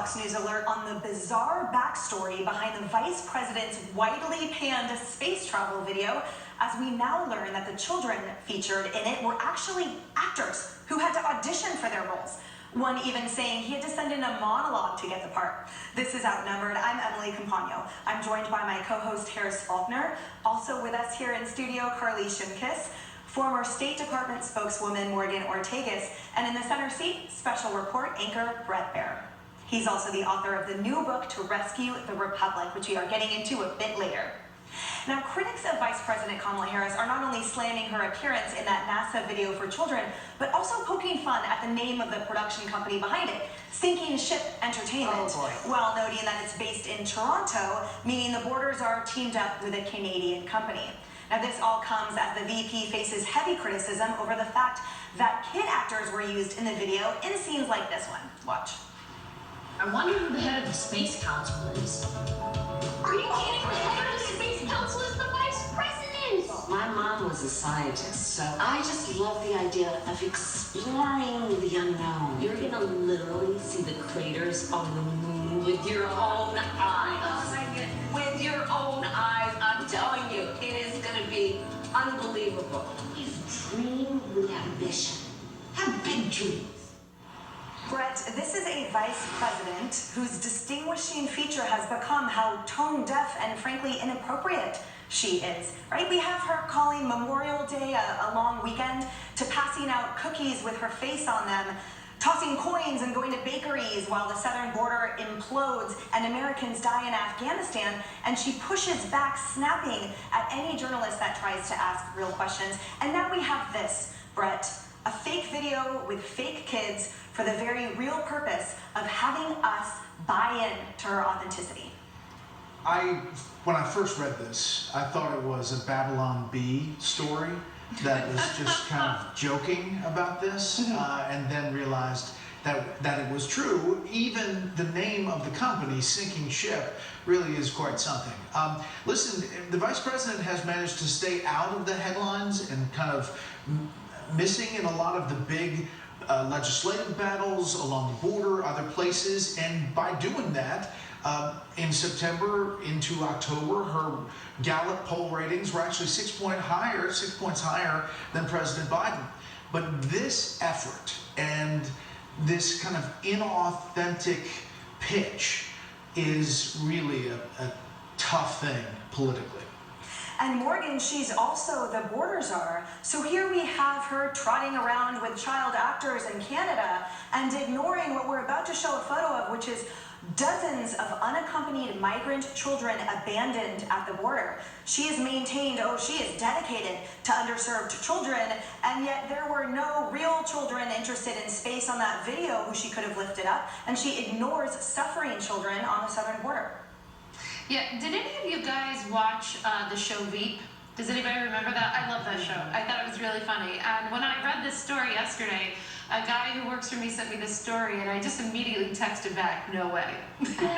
Fox News alert on the bizarre backstory behind the vice president's widely panned space travel video, as we now learn that the children featured in it were actually actors who had to audition for their roles. One even saying he had to send in a monologue to get the part. This is Outnumbered. I'm Emily Campagno. I'm joined by my co-host Harris Faulkner. Also with us here in studio, Carly Shimkiss, former State Department spokeswoman Morgan Ortagus, and in the center seat, special report anchor Brett Baer. He's also the author of the new book, To Rescue the Republic, which we are getting into a bit later. Now, critics of Vice President Kamala Harris are not only slamming her appearance in that NASA video for children, but also poking fun at the name of the production company behind it, Sinking Ship Entertainment, while noting that it's based in Toronto, meaning the Borders are teamed up with a Canadian company. Now, this all comes as the VP faces heavy criticism over the fact that kid actors were used in the video in scenes like this one. Watch. I wonder who the head of the Space Council is. Are you kidding? The head of the Space Council is the Vice President! My mom was a scientist, so I just love the idea of exploring the unknown. You're gonna literally see the craters on the moon with your own eyes. Oh my goodness. With your own eyes, I'm telling you, it is gonna be unbelievable. Please dream with ambition. Have big dreams. Brett, this is a vice president whose distinguishing feature has become how tone-deaf and frankly inappropriate she is, right? We have her calling Memorial Day a long weekend to passing out cookies with her face on them, tossing coins and going to bakeries while the southern border implodes and Americans die in Afghanistan, and she pushes back, snapping at any journalist that tries to ask real questions. And now we have this, Brett, a fake video with fake kids for the very real purpose of having us buy in to her authenticity. When I first read this, I thought it was a Babylon Bee story that was just kind of joking about this, and then realized that it was true. Even the name of the company, Sinking Ship, really is quite something. Listen, the vice president has managed to stay out of the headlines and kind of missing in a lot of the big legislative battles along the border, other places, and by doing that, in September into October, her Gallup poll ratings were actually 6 points higher than President Biden. But this effort and this kind of inauthentic pitch is really a tough thing politically. And Morgan, she's also the border czar. So here we have her trotting around with child actors in Canada and ignoring what we're about to show a photo of, which is dozens of unaccompanied migrant children abandoned at the border. She has maintained, she is dedicated to underserved children, and yet there were no real children interested in space on that video who she could have lifted up, and she ignores suffering children on the southern border. Yeah, did any of you guys watch the show Veep? Does anybody remember that? I love that show. I thought it was really funny. And when I read this story yesterday, a guy who works for me sent me this story, and I just immediately texted back, no way.